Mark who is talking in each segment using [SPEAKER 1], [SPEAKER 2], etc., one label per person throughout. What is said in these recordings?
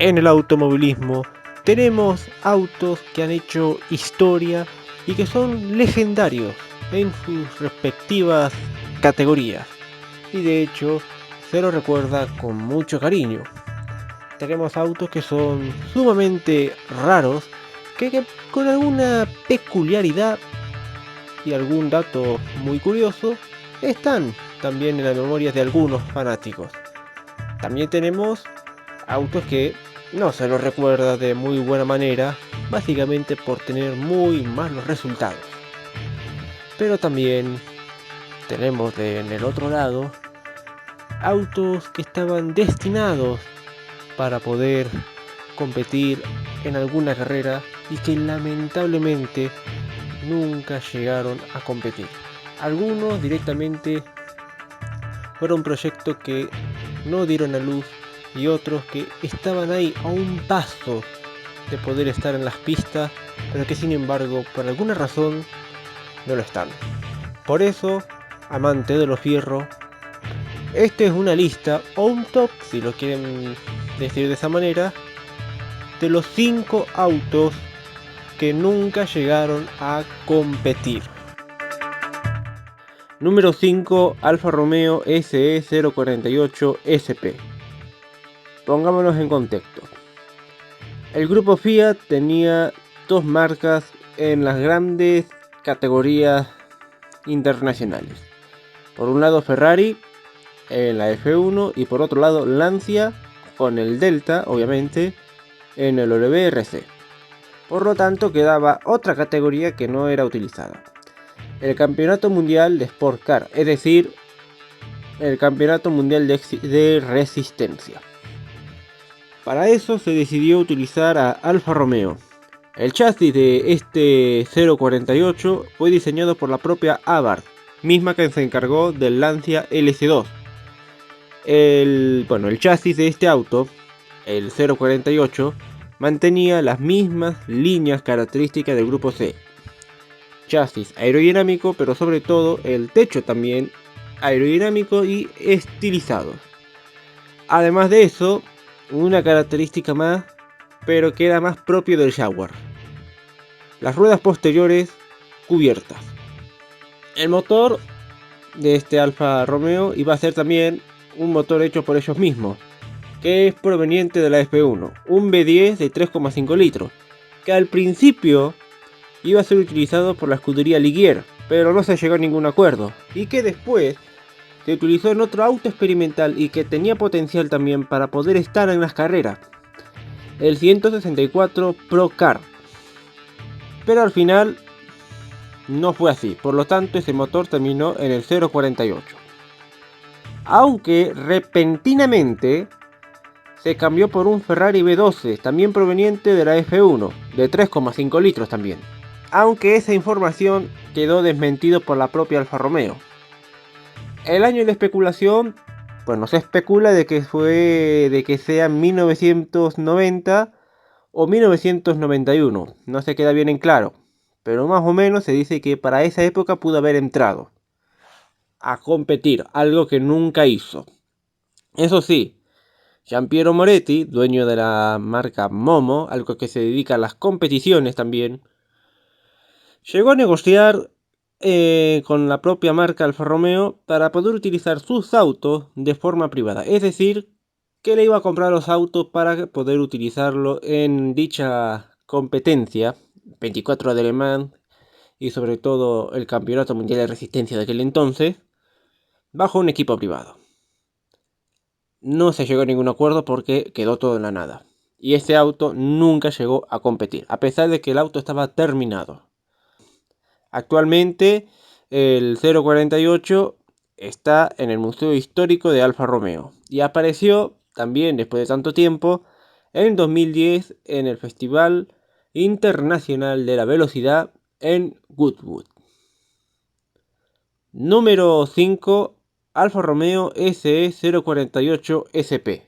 [SPEAKER 1] En el automovilismo tenemos autos que han hecho historia y que son legendarios en sus respectivas categorías, y de hecho se los recuerda con mucho cariño. Tenemos autos que son sumamente raros, que con alguna peculiaridad y algún dato muy curioso están también en las memorias de algunos fanáticos. También tenemos autos que no se los recuerda de muy buena manera, básicamente por tener muy malos resultados. Pero también tenemos en el otro lado autos que estaban destinados para poder competir en alguna carrera y que lamentablemente nunca llegaron a competir. Algunos directamente fueron proyectos que no dieron a luz y otros que estaban ahí a un paso de poder estar en las pistas, pero que sin embargo por alguna razón no lo están. Por eso, amante de los fierros, esta es una lista o un top, si lo quieren decir de esa manera, de los 5 autos que nunca llegaron a competir. Número 5, Alfa Romeo SE 048 SP. Pongámonos en contexto. El grupo Fiat tenía dos marcas en las grandes categorías internacionales. Por un lado Ferrari en la F1 y por otro lado Lancia con el Delta, obviamente, en el WRC. Por lo tanto quedaba otra categoría que no era utilizada: el Campeonato Mundial de Sport Car, es decir, el Campeonato Mundial de Resistencia. Para eso se decidió utilizar a Alfa Romeo. El chasis de este 048 fue diseñado por la propia Abarth, misma que se encargó del Lancia LC2. El chasis de este auto, el 048, mantenía las mismas líneas características del grupo C. Chasis aerodinámico, pero sobre todo el techo también aerodinámico y estilizado. Además de eso, una característica más, pero que era más propio del Jaguar: las ruedas posteriores cubiertas. El motor de este Alfa Romeo iba a ser también un motor hecho por ellos mismos, que es proveniente de la F1, un V10 de 3,5 litros, que al principio iba a ser utilizado por la escudería Ligier, pero no se llegó a ningún acuerdo, y que después se utilizó en otro auto experimental y que tenía potencial también para poder estar en las carreras, el 164 Pro Car. Pero al final no fue así, por lo tanto ese motor terminó en el 048. Aunque repentinamente se cambió por un Ferrari V12, también proveniente de la F1, de 3,5 litros también. Aunque esa información quedó desmentido por la propia Alfa Romeo. El año de la especulación, bueno, se especula de que sea 1990 o 1991, no se queda bien en claro, pero más o menos se dice que para esa época pudo haber entrado a competir, algo que nunca hizo. Eso sí, Giampiero Moretti, dueño de la marca Momo, algo que se dedica a las competiciones también, llegó a negociar con la propia marca Alfa Romeo para poder utilizar sus autos de forma privada. Es decir, que le iba a comprar los autos para poder utilizarlo en dicha competencia, 24 de Le Mans y sobre todo el Campeonato Mundial de Resistencia de aquel entonces, bajo un equipo privado. No se llegó a ningún acuerdo porque quedó todo en la nada. Y este auto nunca llegó a competir, a pesar de que el auto estaba terminado. Actualmente el 048 está en el Museo Histórico de Alfa Romeo y apareció también después de tanto tiempo en 2010 en el Festival Internacional de la Velocidad en Goodwood. Número 5, Alfa Romeo SE 048 SP.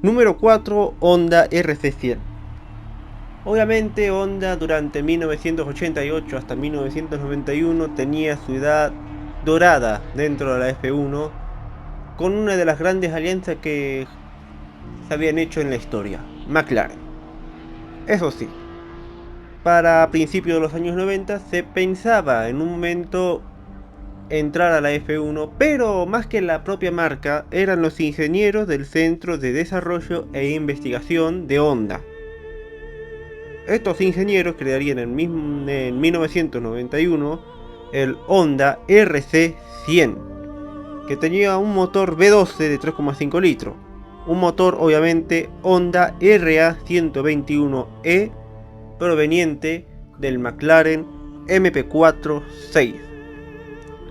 [SPEAKER 1] Número 4, Honda RC100. Obviamente Honda durante 1988 hasta 1991 tenía su edad dorada dentro de la F1 con una de las grandes alianzas que se habían hecho en la historia, McLaren. Eso sí, para principios de los años 90 se pensaba en un momento entrar a la F1, pero más que la propia marca, eran los ingenieros del Centro de Desarrollo e Investigación de Honda. Estos ingenieros crearían en 1991 el Honda RC100, que tenía un motor V12 de 3,5 litros, un motor obviamente Honda RA121E proveniente del McLaren MP4-6.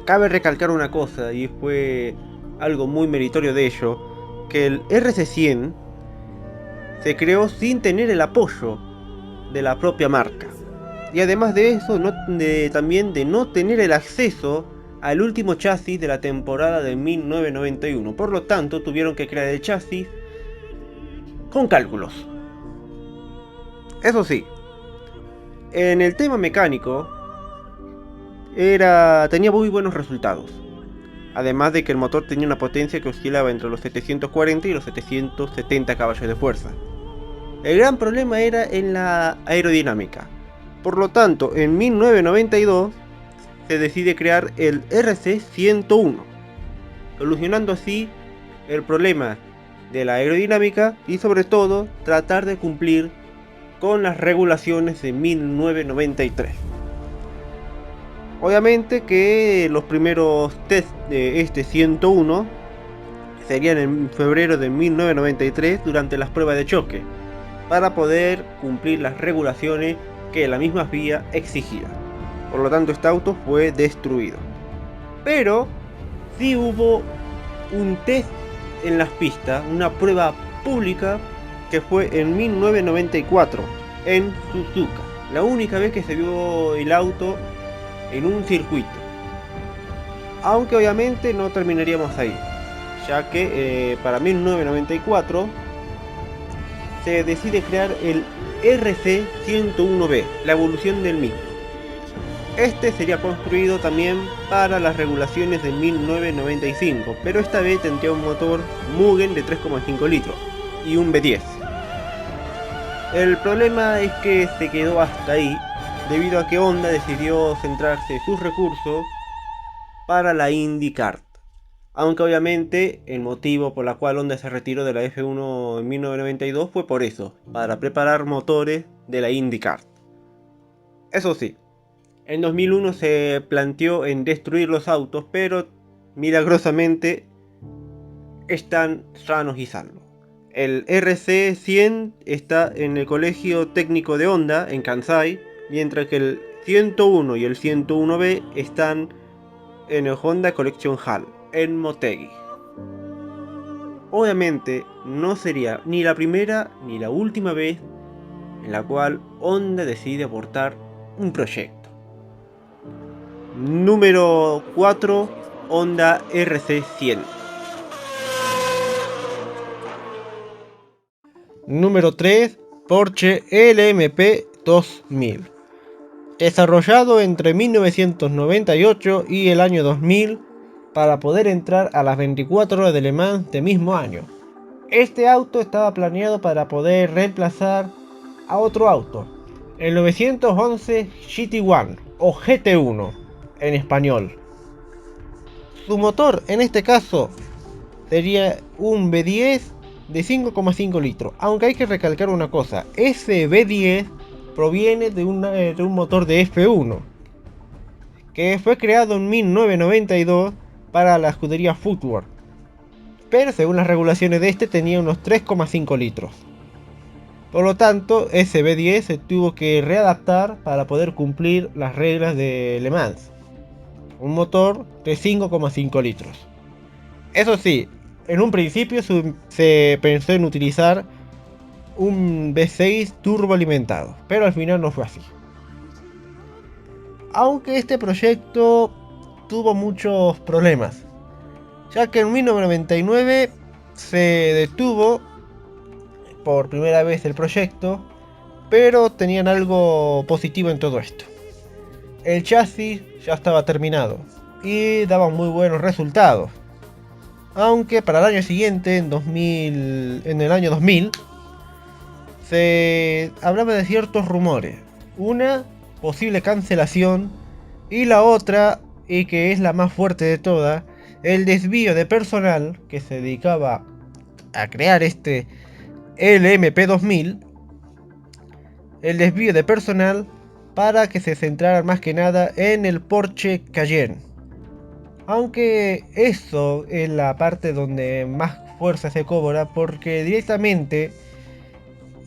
[SPEAKER 1] Cabe recalcar una cosa, y fue algo muy meritorio de ello, que el RC100 se creó sin tener el apoyo de la propia marca. Y además de eso, también de no tener el acceso al último chasis de la temporada de 1991. Por lo tanto, tuvieron que crear el chasis con cálculos. Eso sí, en el tema mecánico tenía muy buenos resultados. Además de que el motor tenía una potencia que oscilaba entre los 740 y los 770 caballos de fuerza. El gran problema era en la aerodinámica. Por lo tanto, en 1992 se decide crear el RC101, solucionando así el problema de la aerodinámica y sobre todo tratar de cumplir con las regulaciones de 1993. Obviamente que los primeros test de este 101 serían en febrero de 1993 durante las pruebas de choque, para poder cumplir las regulaciones que la misma FIA exigía. Por lo tanto, este auto fue destruido. Pero sí hubo un test en las pistas, una prueba pública que fue en 1994 en Suzuka. La única vez que se vio el auto en un circuito. Aunque obviamente no terminaríamos ahí, ya que para 1994 se decide crear el RC101B, la evolución del mismo. Este sería construido también para las regulaciones de 1995, pero esta vez tendría un motor Mugen de 3,5 litros y un V10. El problema es que se quedó hasta ahí, debido a que Honda decidió centrarse sus recursos para la IndyCar. Aunque obviamente el motivo por el cual Honda se retiró de la F1 en 1992 fue por eso, para preparar motores de la IndyCar. Eso sí, en 2001 se planteó en destruir los autos, pero milagrosamente están sanos y salvos. El RC100 está en el Colegio Técnico de Honda en Kansai, mientras que el 101 y el 101B están en el Honda Collection Hall en Motegi. Obviamente no sería ni la primera ni la última vez en la cual Honda decide abortar un proyecto. Número 4, Honda RC100. Número 3, Porsche LMP 2000. Desarrollado entre 1998 y el año 2000 para poder entrar a las 24 horas de Le Mans de mismo año. Este auto estaba planeado para poder reemplazar a otro auto, el 911 GT1 o GT1 en español. Su motor en este caso sería un V10 de 5,5 litros, aunque hay que recalcar una cosa, ese V10 proviene de un motor de F1 que fue creado en 1992 para la escudería Footwork, pero según las regulaciones de este tenía unos 3,5 litros. Por lo tanto, ese V10 se tuvo que readaptar para poder cumplir las reglas de Le Mans, un motor de 5,5 litros. Eso sí, en un principio se pensó en utilizar un V6 turboalimentado, pero al final no fue así. Aunque este proyecto tuvo muchos problemas, ya que en 1999 se detuvo por primera vez el proyecto, pero tenían algo positivo en todo esto. El chasis ya estaba terminado y daba muy buenos resultados. Aunque para el año siguiente, en el año 2000, se hablaba de ciertos rumores. Una posible cancelación y la otra, y que es la más fuerte de todas, el desvío de personal que se dedicaba a crear este LMP2000, el desvío de personal para que se centrara más que nada en el Porsche Cayenne. Aunque eso es la parte donde más fuerza se cobra, porque directamente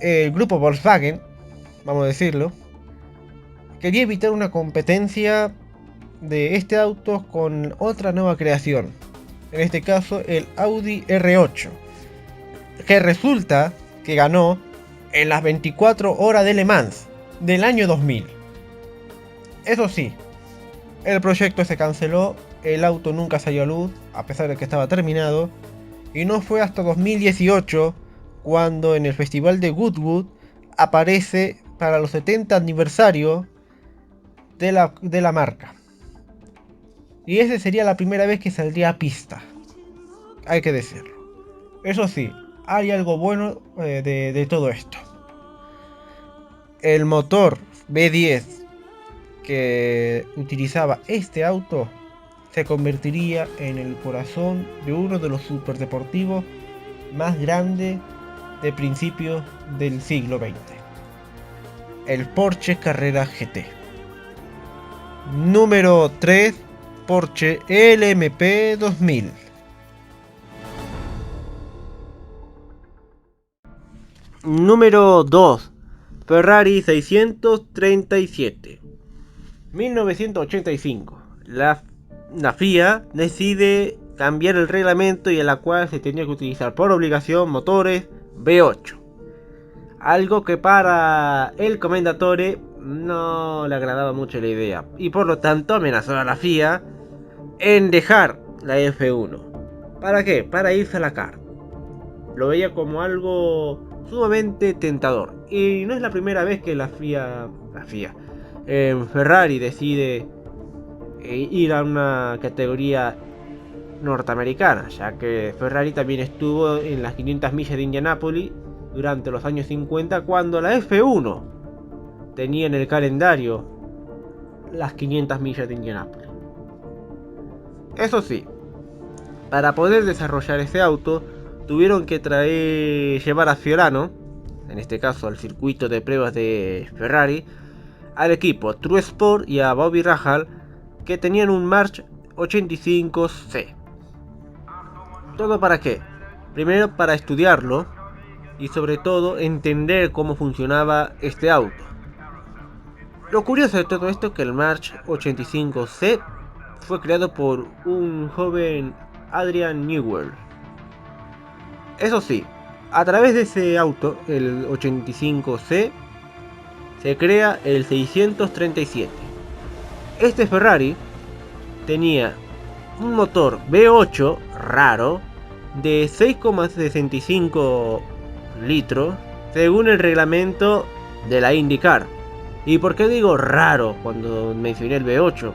[SPEAKER 1] el grupo Volkswagen, vamos a decirlo, quería evitar una competencia de este auto con otra nueva creación. En este caso el Audi R8, que resulta que ganó en las 24 horas de Le Mans del año 2000. Eso sí, el proyecto se canceló, el auto nunca salió a luz, a pesar de que estaba terminado, y no fue hasta 2018 cuando en el festival de Goodwood aparece para los 70 aniversario de la marca. Y esa sería la primera vez que saldría a pista, hay que decirlo. Eso sí, hay algo bueno de todo esto. El motor V10 que utilizaba este auto se convertiría en el corazón de uno de los superdeportivos más grandes de principios del siglo XX. El Porsche Carrera GT. Número 3, Porsche LMP 2000. Número 2, Ferrari 637. 1985. La FIA decide cambiar el reglamento y en la cual se tenía que utilizar por obligación motores V8. Algo que para el Commendatore no le agradaba mucho la idea. Y por lo tanto amenazó a la FIA en dejar la F1. ¿Para qué? Para irse a la kart. Lo veía como algo sumamente tentador. Y no es la primera vez que Ferrari decide ir a una categoría norteamericana, ya que Ferrari también estuvo en las 500 millas de Indianápolis durante los años 50, cuando la F1 tenía en el calendario las 500 millas de Indianápolis. Eso sí, para poder desarrollar ese auto tuvieron que llevar a Fiorano, en este caso al circuito de pruebas de Ferrari, al equipo True Sport y a Bobby Rahal, que tenían un March 85C. ¿Todo para qué? Primero para estudiarlo y sobre todo entender cómo funcionaba este auto. Lo curioso de todo esto es que el March 85C fue creado por un joven Adrian Newell. Eso sí, a través de ese auto, el 85C, se crea el 637. Este Ferrari tenía un motor V8 raro de 6,65 litros según el reglamento de la IndyCar. ¿Y por qué digo raro cuando mencioné el V8?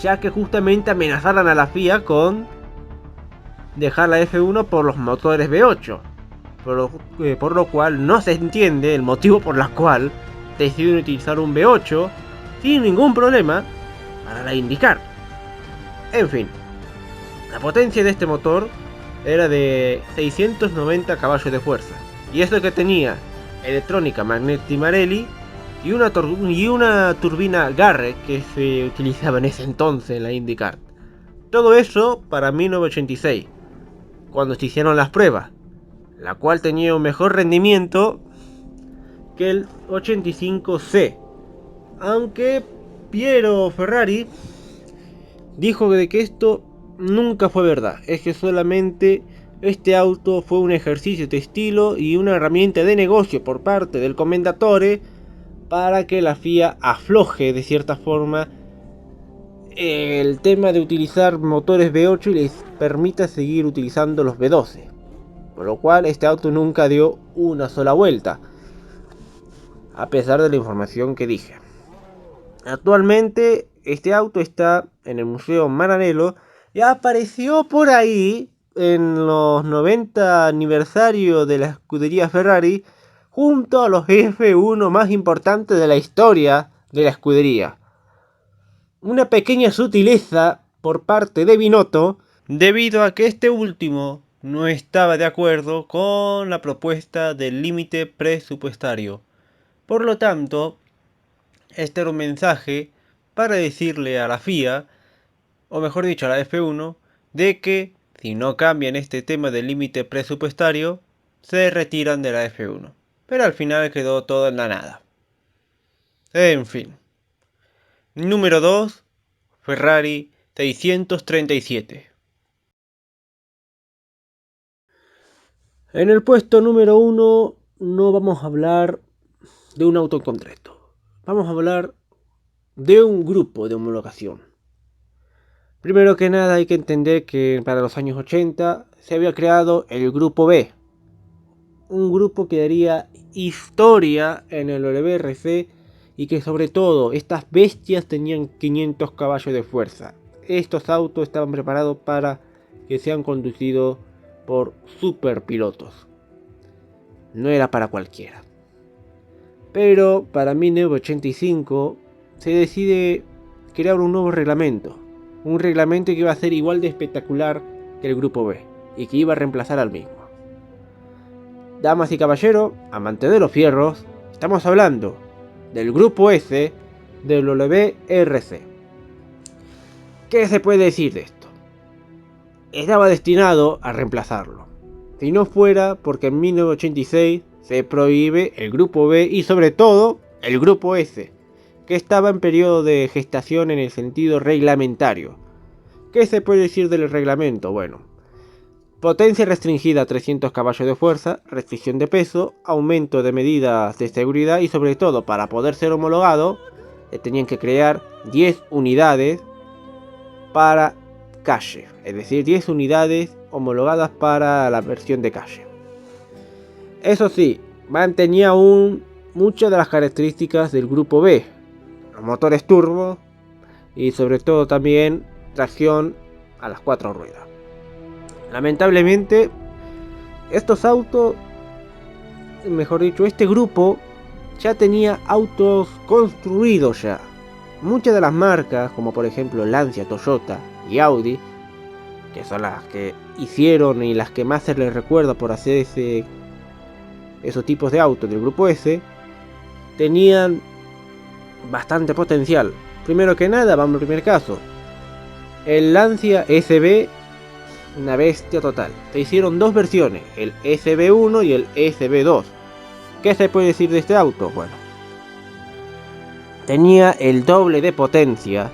[SPEAKER 1] Ya que justamente amenazaron a la FIA con dejar la F1 por los motores V8. Por lo cual no se entiende el motivo por el cual deciden utilizar un V8 sin ningún problema para la IndyCar. En fin, la potencia de este motor era de 690 caballos de fuerza. Y eso que tenía electrónica Magneti Marelli y una turbina Garrett que se utilizaba en ese entonces en la IndyCar. Todo eso para 1986, cuando se hicieron las pruebas, la cual tenía un mejor rendimiento que el 85C. Aunque Piero Ferrari dijo de que esto nunca fue verdad, es que solamente este auto fue un ejercicio de estilo y una herramienta de negocio por parte del Commendatore para que la FIA afloje de cierta forma el tema de utilizar motores V8 y les permita seguir utilizando los V12. Por lo cual este auto nunca dio una sola vuelta, a pesar de la información que dije. Actualmente este auto está en el Museo Maranello y apareció por ahí en los 90 aniversario de la escudería Ferrari, junto a los F1 más importantes de la historia de la escudería. Una pequeña sutileza por parte de Binotto, debido a que este último no estaba de acuerdo con la propuesta del límite presupuestario. Por lo tanto, este era un mensaje para decirle a la FIA, o mejor dicho a la F1, de que si no cambian este tema del límite presupuestario, se retiran de la F1. Pero al final quedó todo en la nada. En fin. Número 2. Ferrari 637. En el puesto número 1 no vamos a hablar de un auto en concreto. Vamos a hablar de un grupo de homologación. Primero que nada hay que entender que para los años 80 se había creado el grupo B. Un grupo que daría historia en el WRC y que sobre todo estas bestias tenían 500 caballos de fuerza. Estos autos estaban preparados para que sean conducidos por superpilotos. No era para cualquiera. Pero para 1985 se decide crear un nuevo reglamento. Un reglamento que iba a ser igual de espectacular que el grupo B y que iba a reemplazar al mismo. Damas y caballeros, amantes de los fierros, estamos hablando del grupo S del WRC. ¿Qué se puede decir de esto? Estaba destinado a reemplazarlo. Si no fuera porque en 1986 se prohíbe el grupo B y sobre todo el grupo S, que estaba en periodo de gestación en el sentido reglamentario. ¿Qué se puede decir del reglamento? Bueno, potencia restringida a 300 caballos de fuerza, restricción de peso, aumento de medidas de seguridad y sobre todo para poder ser homologado tenían que crear 10 unidades para calle, es decir, 10 unidades homologadas para la versión de calle. Eso sí, mantenía aún muchas de las características del grupo B, los motores turbo y sobre todo también tracción a las 4 ruedas. Lamentablemente, estos autos, mejor dicho, este grupo ya tenía autos construidos ya. Muchas de las marcas, como por ejemplo Lancia, Toyota y Audi, que son las que hicieron y las que más se les recuerda por hacer esos tipos de autos del grupo S, tenían bastante potencial. Primero que nada, vamos al primer caso. El Lancia SB, una bestia total. Se hicieron dos versiones, el SB1 y el SB2. ¿Qué se puede decir de este auto? Bueno, tenía el doble de potencia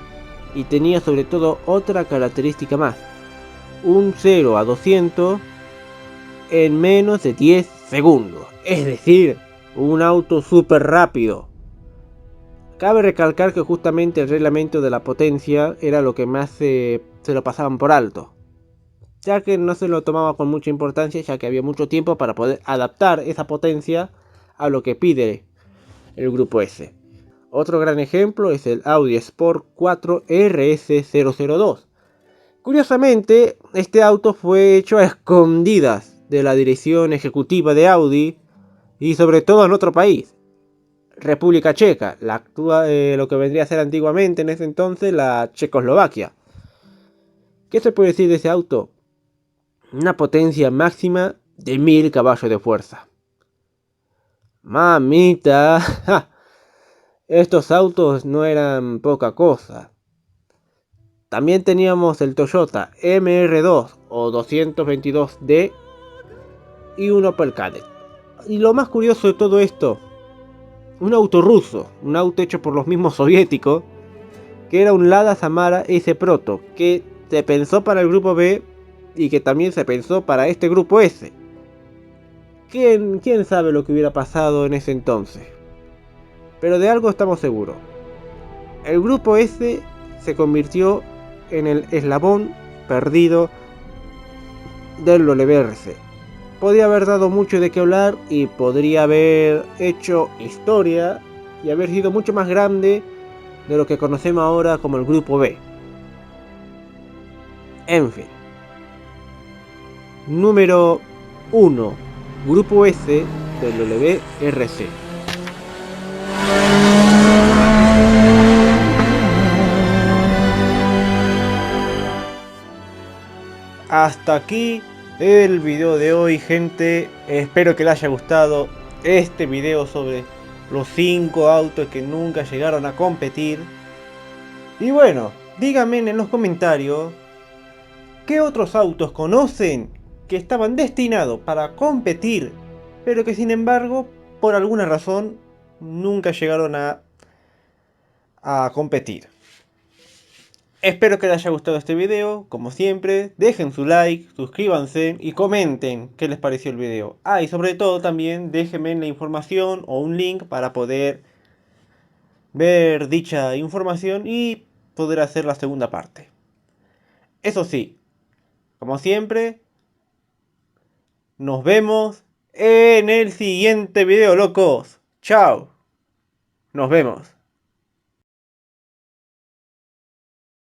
[SPEAKER 1] y tenía sobre todo otra característica más. Un 0 a 200 en menos de 10 segundos. Es decir, un auto súper rápido. Cabe recalcar que justamente el reglamento de la potencia era lo que más se lo pasaban por alto, ya que no se lo tomaba con mucha importancia, ya que había mucho tiempo para poder adaptar esa potencia a lo que pide el grupo S. Otro gran ejemplo es el Audi Sport 4 RS002. Curiosamente, este auto fue hecho a escondidas de la dirección ejecutiva de Audi y sobre todo en otro país, República Checa, lo que vendría a ser antiguamente en ese entonces la Checoslovaquia. ¿Qué se puede decir de ese auto? Una potencia máxima de 1000 caballos de fuerza. Mamita, estos autos no eran poca cosa. También teníamos el Toyota MR2 o 222D y un Opel Kadett. Y lo más curioso de todo esto, un auto ruso, un auto hecho por los mismos soviéticos, que era un Lada Samara S Proto, que se pensó para el grupo B y que también se pensó para este grupo S. ¿Quién sabe lo que hubiera pasado en ese entonces? Pero de algo estamos seguros. El grupo S se convirtió en el eslabón perdido del WRC. Podría haber dado mucho de qué hablar y podría haber hecho historia y haber sido mucho más grande de lo que conocemos ahora como el grupo B. En fin. número 1, Grupo S del WRC. Hasta aquí el video de hoy, gente. Espero que les haya gustado este video sobre los 5 autos que nunca llegaron a competir. Y bueno, díganme en los comentarios qué otros autos conocen que estaban destinados para competir, pero que sin embargo, por alguna razón, nunca llegaron a competir. Espero que les haya gustado este video, como siempre, dejen su like, suscríbanse y comenten qué les pareció el video. Y sobre todo también déjenme la información o un link para poder ver dicha información y poder hacer la segunda parte. Eso sí, como siempre, nos vemos en el siguiente video, locos. Chao. Nos vemos.